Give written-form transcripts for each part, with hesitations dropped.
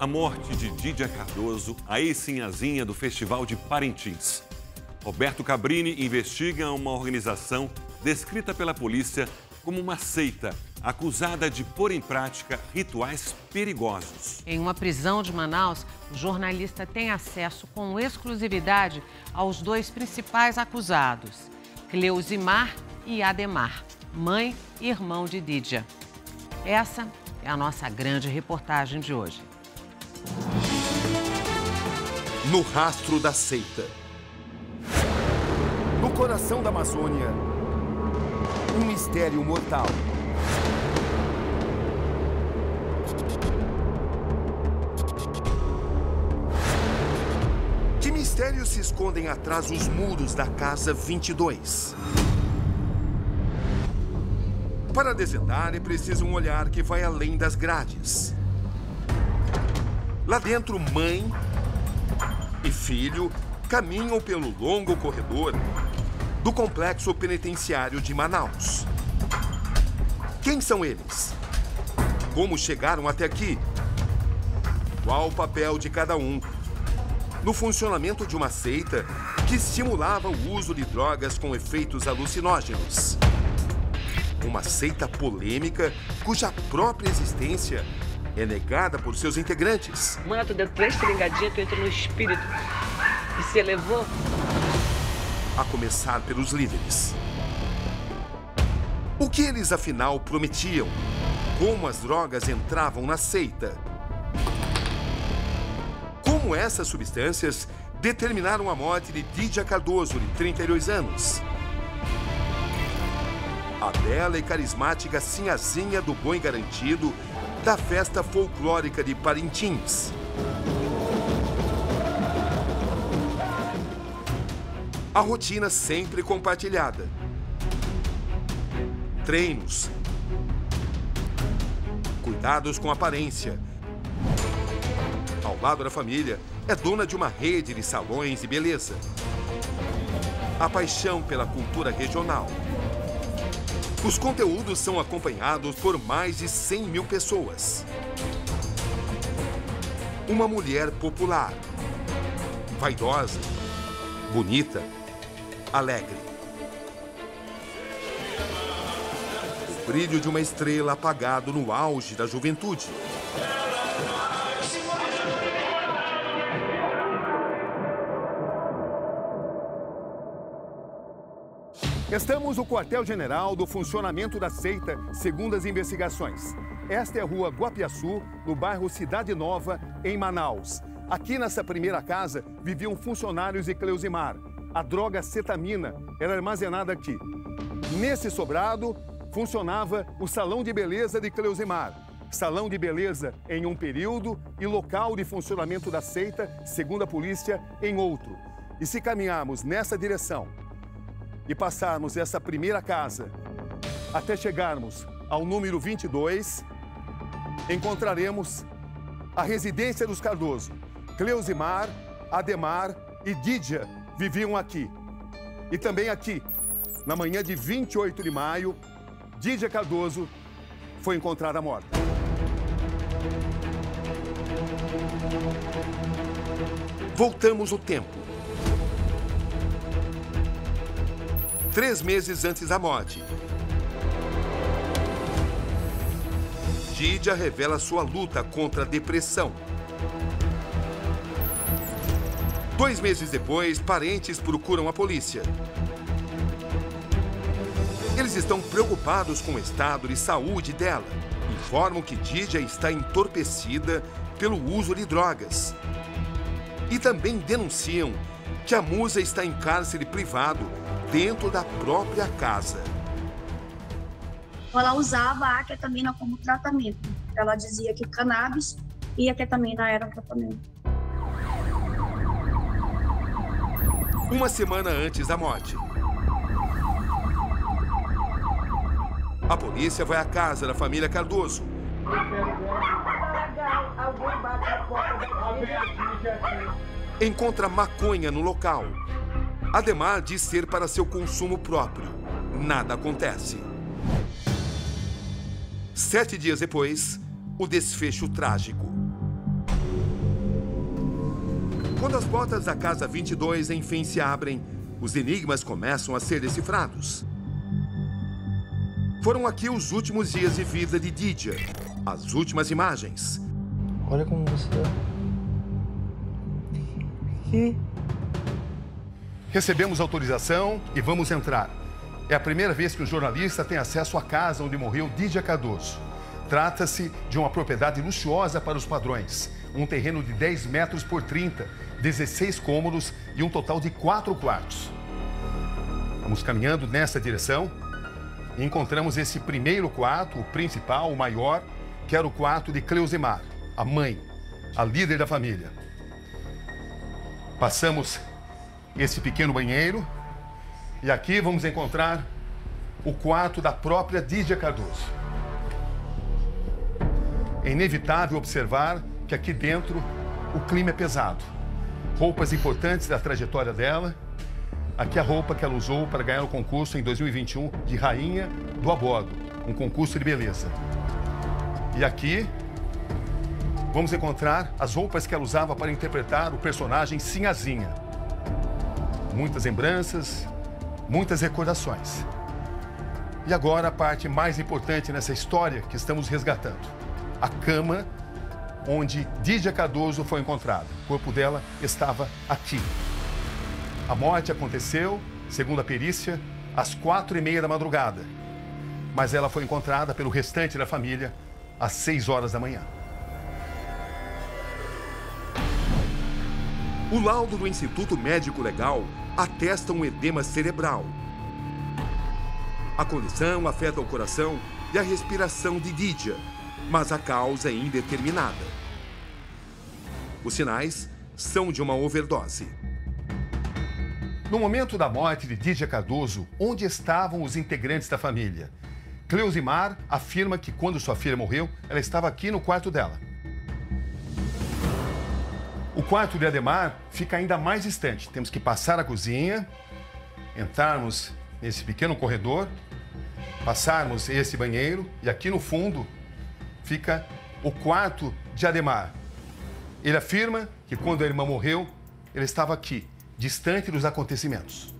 A morte de Dídia Cardoso, a ex-sinhazinha do Festival de Parintins. Roberto Cabrini investiga uma organização descrita pela polícia como uma seita acusada de pôr em prática rituais perigosos. Em uma prisão de Manaus, o jornalista tem acesso com exclusividade aos dois principais acusados, Cleusimar e Ademar, mãe e irmão de Dídia. Essa é a nossa grande reportagem de hoje. No rastro da seita. No coração da Amazônia, um mistério mortal. Que mistérios se escondem atrás dos muros da Casa 22? Para desvendar, é preciso um olhar que vai além das grades. Lá dentro, mãe e filho caminham pelo longo corredor do complexo penitenciário de Manaus. Quem são eles? Como chegaram até aqui? Qual o papel de cada um no funcionamento de uma seita que estimulava o uso de drogas com efeitos alucinógenos? Uma seita polêmica cuja própria existência é negada por seus integrantes. Mano, tu deu 3 tringadinhas, tu entrou no espírito e se elevou. A começar pelos líderes. O que eles afinal prometiam? Como as drogas entravam na seita? Como essas substâncias determinaram a morte de Dídia Cardoso, de 32 anos? A bela e carismática sinhazinha do Boi Garantido da festa folclórica de Parintins. A rotina sempre compartilhada. Treinos. Cuidados com a aparência. Ao lado da família, é dona de uma rede de salões de beleza. A paixão pela cultura regional. Os conteúdos são acompanhados por mais de 100 mil pessoas. Uma mulher popular, vaidosa, bonita, alegre. O brilho de uma estrela apagado no auge da juventude. Estamos no quartel-general do funcionamento da seita, segundo as investigações. Esta é a rua Guapiaçu, no bairro Cidade Nova, em Manaus. Aqui nessa primeira casa viviam funcionários de Cleusimar. A droga cetamina era armazenada aqui. Nesse sobrado funcionava o salão de beleza de Cleusimar. Salão de beleza em um período e local de funcionamento da seita, segundo a polícia, em outro. E se caminharmos nessa direção e passarmos essa primeira casa até chegarmos ao número 22, encontraremos a residência dos Cardoso. Cleusimar, Ademar e Dídia viviam aqui. E também aqui, na manhã de 28 de maio, Dídia Cardoso foi encontrada morta. Voltamos o tempo. 3 meses antes da morte. Dídia revela sua luta contra a depressão. 2 meses depois, parentes procuram a polícia. Eles estão preocupados com o estado de saúde dela. Informam que Dídia está entorpecida pelo uso de drogas. E também denunciam que a musa está em cárcere privado dentro da própria casa. Ela usava a ketamina como tratamento. Ela dizia que o cannabis e a ketamina eram tratamento. Uma semana antes da morte, a polícia vai à casa da família Cardoso. Encontra maconha no local. Ademar diz ser para seu consumo próprio. Nada acontece. 7 dias depois, o desfecho trágico. Quando as portas da casa 22 enfim se abrem, os enigmas começam a ser decifrados. Foram aqui os últimos dias de vida de Didia, as últimas imagens. Olha como você tá. Recebemos autorização e vamos entrar. É a primeira vez que o jornalista tem acesso à casa onde morreu Didia Cardoso. Trata-se de uma propriedade luxuosa para os padrões. Um terreno de 10 metros por 30, 16 cômodos e um total de 4 quartos. Vamos caminhando nessa direção e encontramos esse primeiro quarto, o principal, o maior, que era o quarto de Cleusimar, a mãe, a líder da família. Passamos esse pequeno banheiro e aqui vamos encontrar o quarto da própria Didia Cardoso. É inevitável observar que aqui dentro o clima é pesado. Roupas importantes da trajetória dela. Aqui a roupa que ela usou para ganhar o concurso em 2021 de Rainha do Abordo, um concurso de beleza. E aqui vamos encontrar as roupas que ela usava para interpretar o personagem Sinhazinha. Muitas lembranças, muitas recordações. E agora a parte mais importante nessa história que estamos resgatando. A cama onde Didia Cardoso foi encontrada. O corpo dela estava aqui. A morte aconteceu, segundo a perícia, às 4h30 da madrugada. Mas ela foi encontrada pelo restante da família às 6 horas da manhã. O laudo do Instituto Médico Legal atesta um edema cerebral. A condição afeta o coração e a respiração de Didia, mas a causa é indeterminada. Os sinais são de uma overdose. No momento da morte de Didia Cardoso, onde estavam os integrantes da família? Cleusimar afirma que quando sua filha morreu, ela estava aqui no quarto dela. O quarto de Ademar fica ainda mais distante. Temos que passar a cozinha, entrarmos nesse pequeno corredor, passarmos esse banheiro e aqui no fundo fica o quarto de Ademar. Ele afirma que quando a irmã morreu, ele estava aqui, distante dos acontecimentos.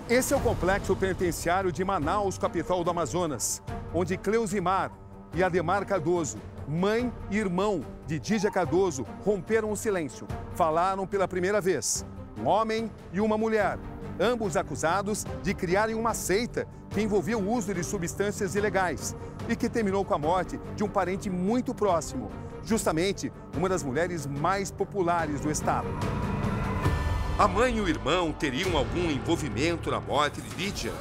Esse é o complexo penitenciário de Manaus, capital do Amazonas, onde Cleusimar e Ademar Cardoso, mãe e irmão de Didia Cardoso, romperam o silêncio. Falaram pela primeira vez. Um homem e uma mulher, ambos acusados de criarem uma seita que envolvia o uso de substâncias ilegais e que terminou com a morte de um parente muito próximo, justamente uma das mulheres mais populares do estado. A mãe e o irmão teriam algum envolvimento na morte de Didia?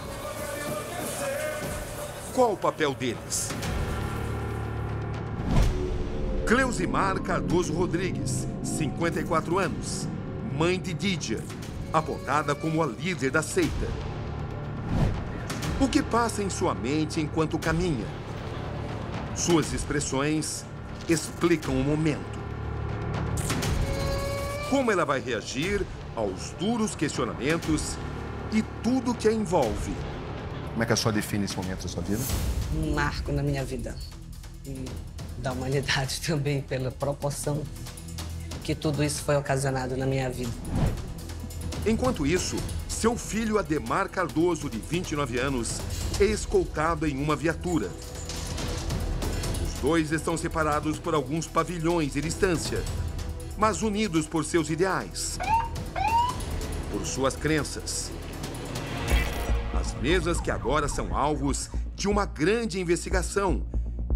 Qual o papel deles? Cleusimar Cardoso Rodrigues, 54 anos, mãe de Didia, apontada como a líder da seita. O que passa em sua mente enquanto caminha? Suas expressões explicam o momento. Como ela vai reagir aos duros questionamentos e tudo que a envolve? Como é que a senhora define esse momento da sua vida? Um marco na minha vida. E da humanidade também, pela proporção que tudo isso foi ocasionado na minha vida. Enquanto isso, seu filho Ademar Cardoso, de 29 anos, é escoltado em uma viatura. Os dois estão separados por alguns pavilhões de distância, mas unidos por seus ideais, por suas crenças. As mesas que agora são alvos de uma grande investigação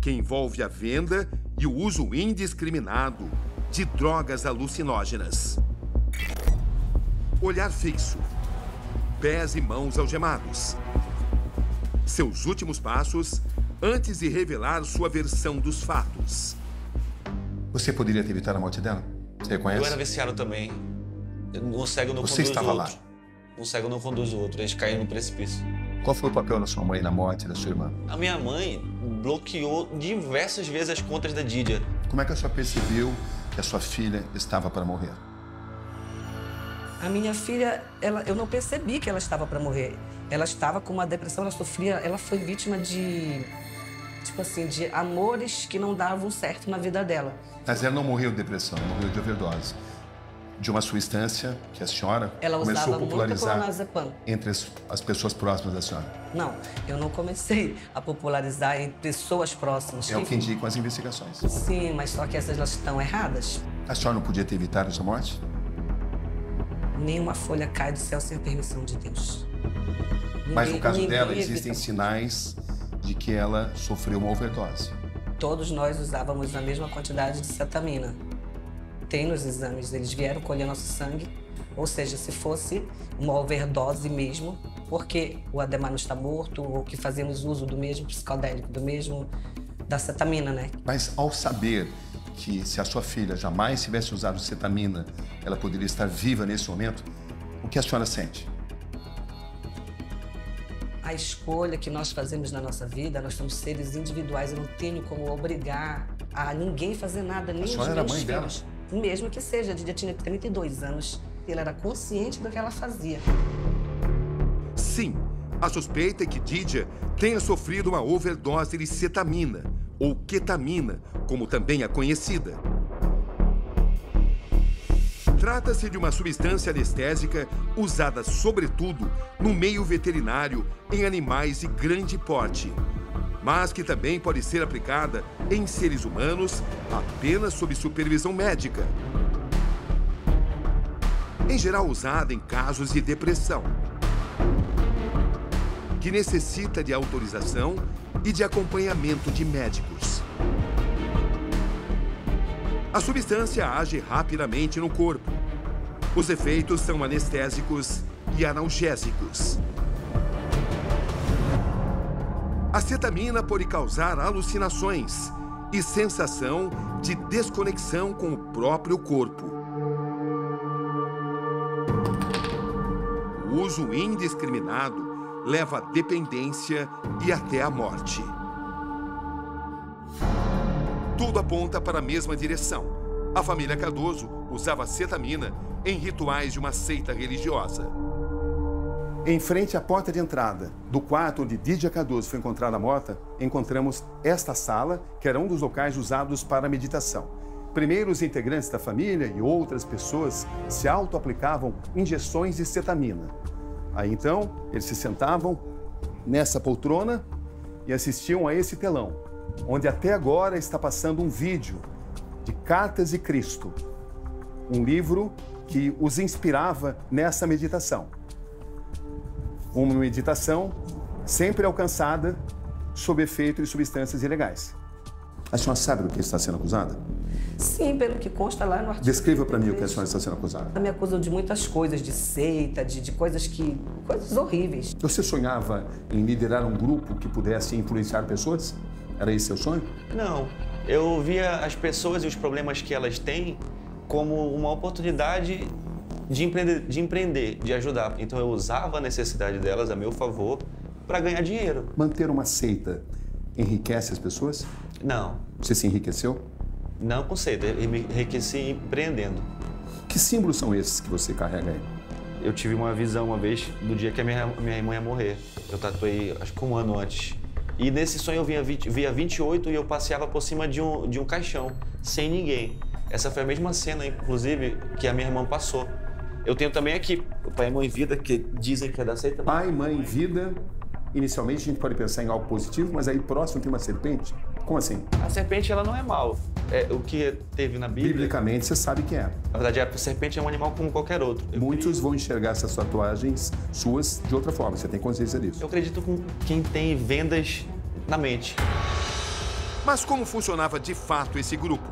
que envolve a venda e o uso indiscriminado de drogas alucinógenas. Olhar fixo, pés e mãos algemados. Seus últimos passos antes de revelar sua versão dos fatos. Você poderia ter evitado a morte dela? Você reconhece? Eu era viciado também. Um cego não Você conduz estava o lá? outro. Um cego não conduz o outro, eles caíram no precipício. Qual foi o papel da sua mãe na morte da sua irmã? A minha mãe bloqueou diversas vezes as contas da Didia. Como é que a senhora percebeu que a sua filha estava para morrer? A minha filha, eu não percebi que ela estava para morrer. Ela estava com uma depressão, ela foi vítima de, tipo assim, de amores que não davam certo na vida dela. Mas ela não morreu de depressão, ela morreu de overdose. De uma substância que a senhora começou a popularizar entre as pessoas próximas da senhora. Não, eu não comecei a popularizar em pessoas próximas. É o que indicam as investigações. Sim, mas só que essas elas estão erradas. A senhora não podia ter evitado essa morte? Nenhuma folha cai do céu sem a permissão de Deus. Mas no caso dela, existem sinais de que ela sofreu uma overdose. Todos nós usávamos a mesma quantidade de cetamina. Tem nos exames, eles vieram colher nosso sangue, ou seja, se fosse uma overdose mesmo, porque o Ademar não está morto, ou que fazemos uso do mesmo psicodélico, da cetamina, né? Mas ao saber que se a sua filha jamais tivesse usado cetamina, ela poderia estar viva nesse momento, o que a senhora sente? A escolha que nós fazemos na nossa vida, nós somos seres individuais, eu não tenho como obrigar a ninguém fazer nada, nem os meus filhos. A senhora era mãe dela? Mesmo que seja, a Didia tinha 32 anos, ela era consciente do que ela fazia. Sim, a suspeita é que Didia tenha sofrido uma overdose de cetamina, ou ketamina, como também é conhecida. Trata-se de uma substância anestésica usada, sobretudo, no meio veterinário em animais de grande porte, mas que também pode ser aplicada em seres humanos apenas sob supervisão médica. Em geral usada em casos de depressão, que necessita de autorização e de acompanhamento de médicos. A substância age rapidamente no corpo. Os efeitos são anestésicos e analgésicos. A cetamina pode causar alucinações e sensação de desconexão com o próprio corpo. O uso indiscriminado leva à dependência e até à morte. Tudo aponta para a mesma direção. A família Cardoso usava cetamina em rituais de uma seita religiosa. Em frente à porta de entrada do quarto onde Didia Cardoso foi encontrada morta, encontramos esta sala, que era um dos locais usados para a meditação. Primeiro, os integrantes da família e outras pessoas se auto-aplicavam injeções de cetamina. Aí, então, eles se sentavam nessa poltrona e assistiam a esse telão, onde até agora está passando um vídeo de Cartas de Cristo, um livro que os inspirava nessa meditação. Uma meditação sempre alcançada sob efeito de substâncias ilegais. A senhora sabe do que está sendo acusada? Sim, pelo que consta lá no artigo. Descreva para mim o que a senhora está sendo acusada. Ela me acusam de muitas coisas, de seita, de coisas horríveis. Você sonhava em liderar um grupo que pudesse influenciar pessoas? Era esse seu sonho? Não. Eu via as pessoas e os problemas que elas têm como uma oportunidade de empreender, de ajudar. Então eu usava a necessidade delas a meu favor para ganhar dinheiro. Manter uma seita enriquece as pessoas? Não. Você se enriqueceu? Não com seita, eu me enriqueci empreendendo. Que símbolos são esses que você carrega aí? Eu tive uma visão uma vez do dia que a minha irmã ia morrer. Eu tatuei acho que um ano antes. E nesse sonho eu via 28 e eu passeava por cima de um caixão, sem ninguém. Essa foi a mesma cena, inclusive, que a minha irmã passou. Eu tenho também aqui o Pai e Mãe Vida, que dizem que é da seita. Pai, Mãe, Vida, inicialmente a gente pode pensar em algo positivo, mas aí próximo tem uma serpente. Como assim? A serpente, ela não é mal. É o que teve na Bíblia. Biblicamente, você sabe que é. Na verdade, a serpente é um animal como qualquer outro. Muitos vão enxergar essas tatuagens suas de outra forma. Você tem consciência disso? Eu acredito com quem tem vendas na mente. Mas como funcionava de fato esse grupo?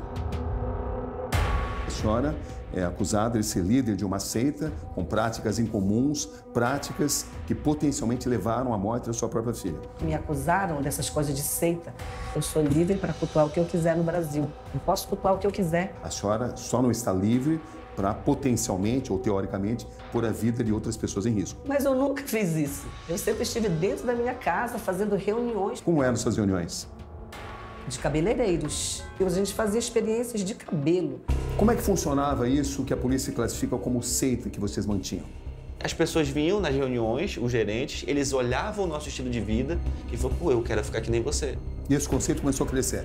A senhora é acusada de ser líder de uma seita com práticas incomuns, práticas que potencialmente levaram à morte da sua própria filha. Me acusaram dessas coisas de seita. Eu sou livre para cultuar o que eu quiser no Brasil. Eu posso cultuar o que eu quiser. A senhora só não está livre para potencialmente ou teoricamente pôr a vida de outras pessoas em risco. Mas eu nunca fiz isso. Eu sempre estive dentro da minha casa fazendo reuniões. Como eram suas reuniões? De cabeleireiros. A gente fazia experiências de cabelo. Como é que funcionava isso que a polícia classifica como seita que vocês mantinham? As pessoas vinham nas reuniões, os gerentes, eles olhavam o nosso estilo de vida e falavam, pô, eu quero ficar que nem você. E esse conceito começou a crescer?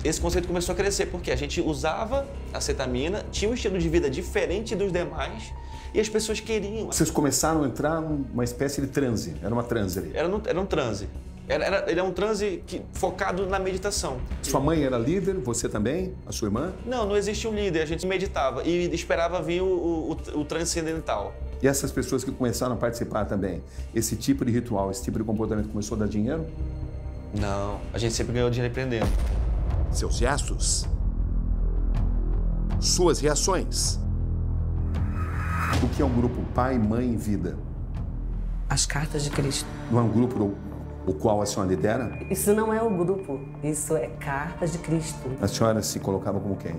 Esse conceito começou a crescer porque a gente usava a cetamina, tinha um estilo de vida diferente dos demais e as pessoas queriam. Vocês começaram a entrar numa espécie de transe, era uma transe ali. Era um transe. Ele é um transe focado na meditação. Sua mãe era líder, você também? A sua irmã? Não existia um líder, a gente meditava e esperava vir o transcendental. E essas pessoas que começaram a participar também, esse tipo de ritual, esse tipo de comportamento começou a dar dinheiro? Não, a gente sempre ganhou dinheiro empreendendo. Seus gestos? Suas reações? O que é um grupo pai, mãe e vida? As cartas de Cristo. Não é um grupo o qual a senhora lidera? Isso não é o grupo, isso é cartas de Cristo. A senhora se colocava como quem?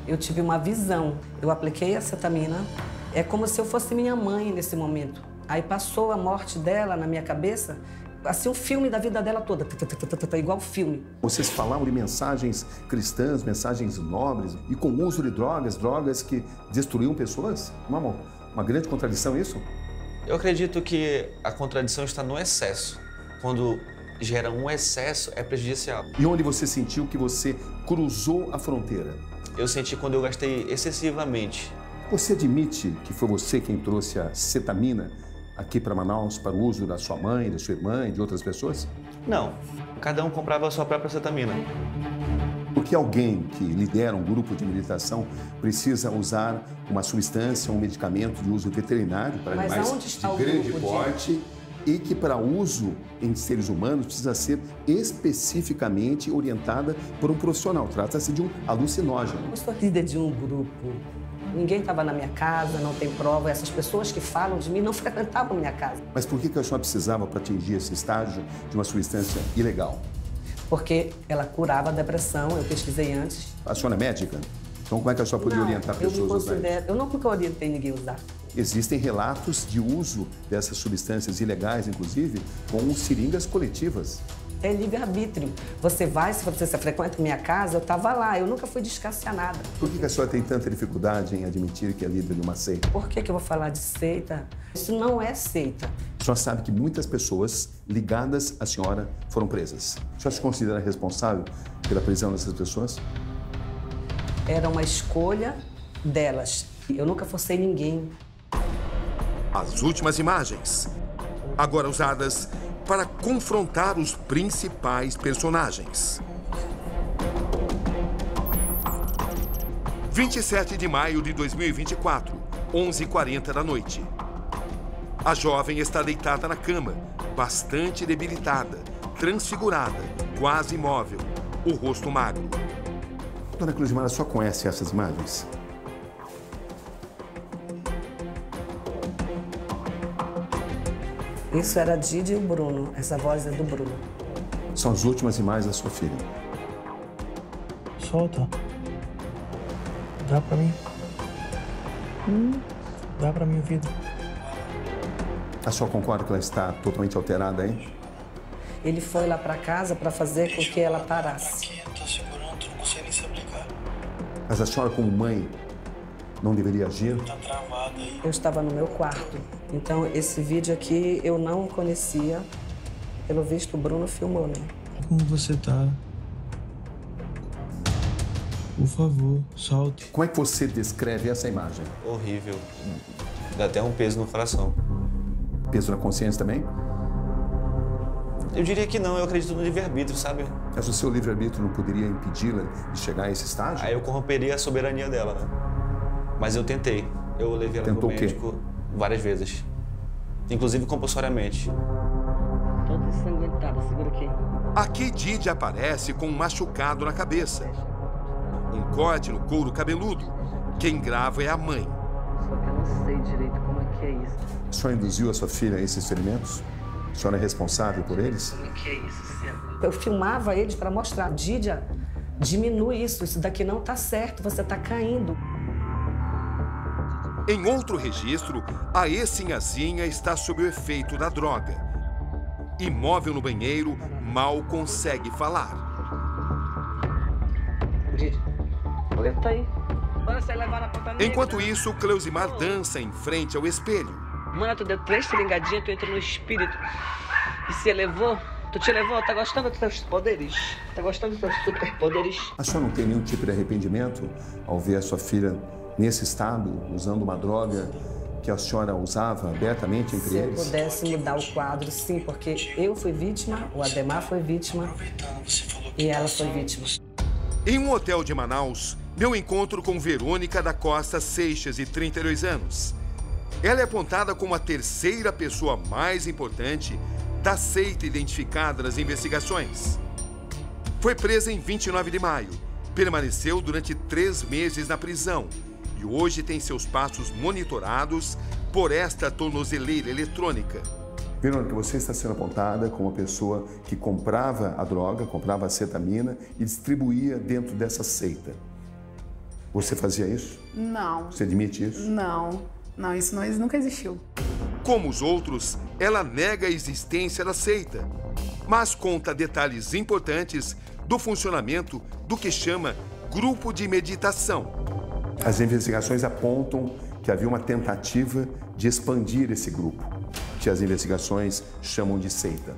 Eu tive uma visão, eu apliquei a cetamina, é como se eu fosse minha mãe nesse momento. Aí passou a morte dela na minha cabeça, assim, um filme da vida dela toda, igual filme. Vocês falavam de mensagens cristãs, mensagens nobres, e com o uso de drogas que destruíam pessoas? Uma grande contradição isso? Eu acredito que a contradição está no excesso. Quando gera um excesso, é prejudicial. E onde você sentiu que você cruzou a fronteira? Eu senti quando eu gastei excessivamente. Você admite que foi você quem trouxe a cetamina aqui para Manaus para o uso da sua mãe, da sua irmã e de outras pessoas? Não. Cada um comprava a sua própria cetamina. Porque alguém que lidera um grupo de meditação precisa usar uma substância, um medicamento de uso veterinário para animais de grande porte e que para uso em seres humanos precisa ser especificamente orientada por um profissional. Trata-se de um alucinógeno. Eu sou líder de um grupo. Ninguém estava na minha casa, não tem prova. Essas pessoas que falam de mim não frequentavam minha casa. Mas por que a senhora precisava para atingir esse estágio de uma substância ilegal? Porque ela curava a depressão, eu pesquisei antes. A senhora é médica? Então como é que a senhora podia orientar pessoas a usar isso? Eu nunca orientei ninguém a usar. Existem relatos de uso dessas substâncias ilegais, inclusive, com seringas coletivas. É livre-arbítrio. Você vai, se você frequenta minha casa, eu estava lá, eu nunca fui descascar nada. Por que a senhora tem tanta dificuldade em admitir que é líder de uma seita? Por que eu vou falar de seita? Isso não é seita. A senhora sabe que muitas pessoas ligadas à senhora foram presas. A senhora se considera responsável pela prisão dessas pessoas? Era uma escolha delas. Eu nunca forcei ninguém. As últimas imagens, agora usadas para confrontar os principais personagens. 27 de maio de 2024, 11h40 da noite. A jovem está deitada na cama, bastante debilitada, transfigurada, quase imóvel, o rosto magro. Dona Cleuzimar, só conhece essas imagens? Isso era a Didi e o Bruno. Essa voz é do Bruno. São as últimas imagens da sua filha. Solta. Dá pra mim. Dá pra mim o vidro. A senhora concorda que ela está totalmente alterada, hein? Ele foi lá pra casa pra fazer com que ela parasse. Tá segurando, não consegue nem se aplicar. Mas a senhora, como mãe, não deveria agir? Tá travado aí. Eu estava no meu quarto. Então, esse vídeo aqui eu não conhecia. Pelo visto, o Bruno filmou, né? Como você tá? Por favor, solte. Como é que você descreve essa imagem? Horrível. Dá até um peso no coração. Peso na consciência também? Eu diria que não, eu acredito no livre-arbítrio, sabe? Mas o seu livre-arbítrio não poderia impedi-la de chegar a esse estágio? Aí eu corromperia a soberania dela, né? Mas eu tentei. Eu levei ela pro médico várias vezes. Inclusive compulsoriamente. Toda ensanguentada, segura aqui. Aqui Didi aparece com um machucado na cabeça. Um corte no couro cabeludo. Quem grava é a mãe. Só que eu não sei direito como é que é isso. A senhora induziu a sua filha a esses experimentos? A senhora é responsável por eles? Como é que é isso, Cê? Eu filmava eles para mostrar. Didia, diminui isso. Isso daqui não tá certo. Você tá caindo. Em outro registro, a ex-sinhazinha está sob o efeito da droga. Imóvel no banheiro, mal consegue falar. Didi, tá aí. Bora sair levar na ponta negra. Enquanto isso, Cleuzimar dança em frente ao espelho. Mano, tu deu 3 seringadinhas, tu entrou no espírito e se elevou. Tu te elevou, tá gostando dos teus poderes? Tá gostando dos teus superpoderes? A senhora não tem nenhum tipo de arrependimento ao ver a sua filha nesse estado, usando uma droga que a senhora usava abertamente entre eles? Se eu pudesse mudar o quadro, sim, porque eu fui vítima, o Ademar foi vítima e ela foi vítima. Em um hotel de Manaus, meu encontro com Verônica da Costa Seixas, de 32 anos. Ela é apontada como a terceira pessoa mais importante da seita identificada nas investigações. Foi presa em 29 de maio, permaneceu durante 3 meses na prisão e hoje tem seus passos monitorados por esta tornozeleira eletrônica. Verônica, você está sendo apontada como uma pessoa que comprava a droga, comprava a cetamina e distribuía dentro dessa seita. Você fazia isso? Não. Você admite isso? Não, isso nunca existiu. Como os outros, ela nega a existência da seita, mas conta detalhes importantes do funcionamento do que chama grupo de meditação. As investigações apontam que havia uma tentativa de expandir esse grupo, que as investigações chamam de seita.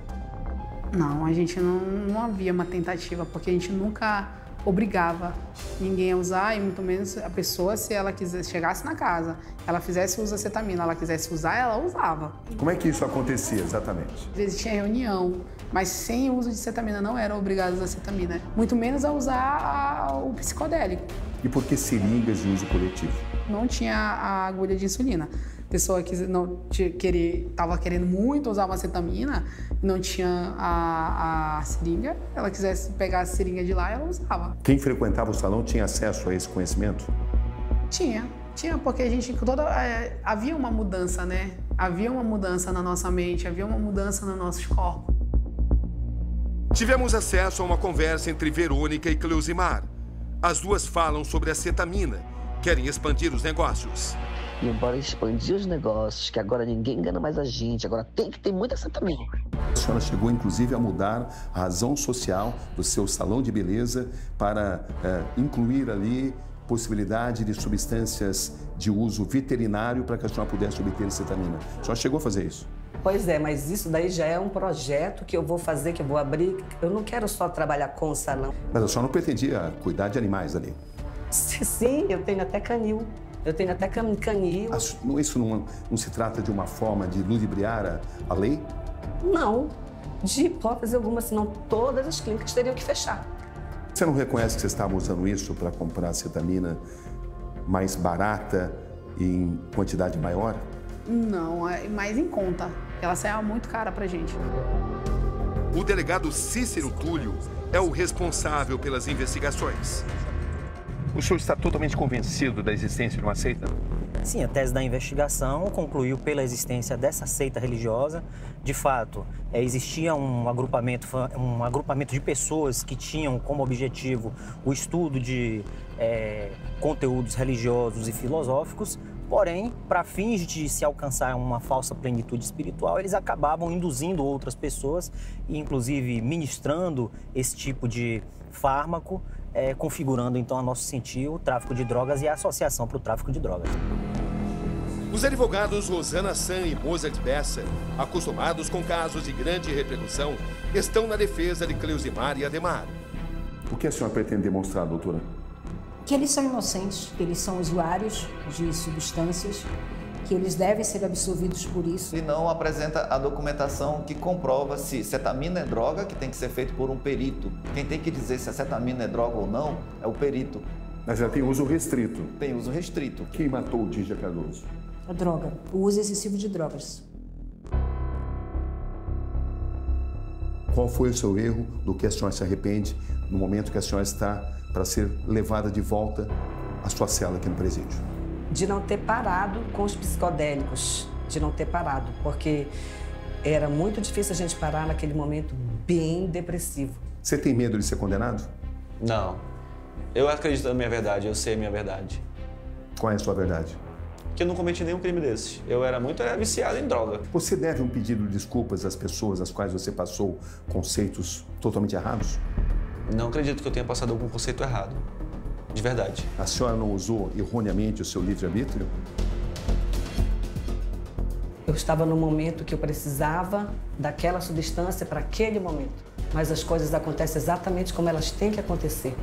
Não, a gente não havia uma tentativa, porque a gente nunca obrigava ninguém a usar, e muito menos a pessoa, se ela chegasse na casa, ela fizesse uso de acetamina, ela quisesse usar, ela usava. Como é que isso acontecia exatamente? Às vezes tinha reunião, mas sem uso de cetamina, não eram obrigados a cetamina, muito menos a usar o psicodélico. E por que seringas de uso coletivo? Não tinha a agulha de insulina. A pessoa que estava querendo muito usar uma cetamina, não tinha a seringa, ela quisesse pegar a seringa de lá, ela usava. Quem frequentava o salão tinha acesso a esse conhecimento? Tinha, porque a gente havia uma mudança, né? Havia uma mudança na nossa mente, havia uma mudança nos nossos corpos. Tivemos acesso a uma conversa entre Verônica e Cleusimar. As duas falam sobre a cetamina, querem expandir os negócios. E bora expandir os negócios, que agora ninguém engana mais a gente, agora tem que ter muita cetamina. A senhora chegou, inclusive, a mudar a razão social do seu salão de beleza para incluir ali possibilidade de substâncias de uso veterinário para que a senhora pudesse obter cetamina. A senhora chegou a fazer isso? Pois é, mas isso daí já é um projeto que eu vou fazer, que eu vou abrir. Eu não quero só trabalhar com o salão. Mas a senhora não pretendia cuidar de animais ali? Sim, eu tenho até canil. Eu tenho até canil. Isso não se trata de uma forma de ludibriar a lei? Não, de hipótese alguma, senão todas as clínicas teriam que fechar. Você não reconhece que você estava usando isso para comprar cetamina mais barata e em quantidade maior? Não, é mais em conta. Ela saiu muito cara pra gente. O delegado Cícero Túlio é o responsável pelas investigações. O senhor está totalmente convencido da existência de uma seita? Sim, a tese da investigação concluiu pela existência dessa seita religiosa. De fato, existia um agrupamento de pessoas que tinham como objetivo o estudo de conteúdos religiosos e filosóficos. Porém, para fins de se alcançar uma falsa plenitude espiritual, eles acabavam induzindo outras pessoas e, inclusive, ministrando esse tipo de fármaco, configurando, então, a nosso sentir o tráfico de drogas e a associação para o tráfico de drogas. Os advogados Rosana San e Mozart Bessa, acostumados com casos de grande repercussão, estão na defesa de Cleusimar e Ademar. O que a senhora pretende demonstrar, doutora? Que eles são inocentes, que eles são usuários de substâncias, que eles devem ser absolvidos por isso. E não apresenta a documentação que comprova se cetamina é droga, que tem que ser feito por um perito. Quem tem que dizer se a cetamina é droga ou não é o perito. Mas ela tem uso restrito. Tem uso restrito. Quem matou o Dígia Cardoso? A droga, o uso excessivo de drogas. Qual foi o seu erro, do que a senhora se arrepende no momento que a senhora está para ser levada de volta à sua cela aqui no presídio? De não ter parado com os psicodélicos, de não ter parado, porque era muito difícil a gente parar naquele momento bem depressivo. Você tem medo de ser condenado? Não. Eu acredito na minha verdade, eu sei a minha verdade. Qual é a sua verdade? Que eu não cometi nenhum crime desse. Eu era viciado em droga. Você deve um pedido de desculpas às pessoas às quais você passou conceitos totalmente errados? Não acredito que eu tenha passado algum conceito errado. De verdade. A senhora não usou erroneamente o seu livre-arbítrio? Eu estava no momento que eu precisava daquela substância para aquele momento. Mas as coisas acontecem exatamente como elas têm que acontecer.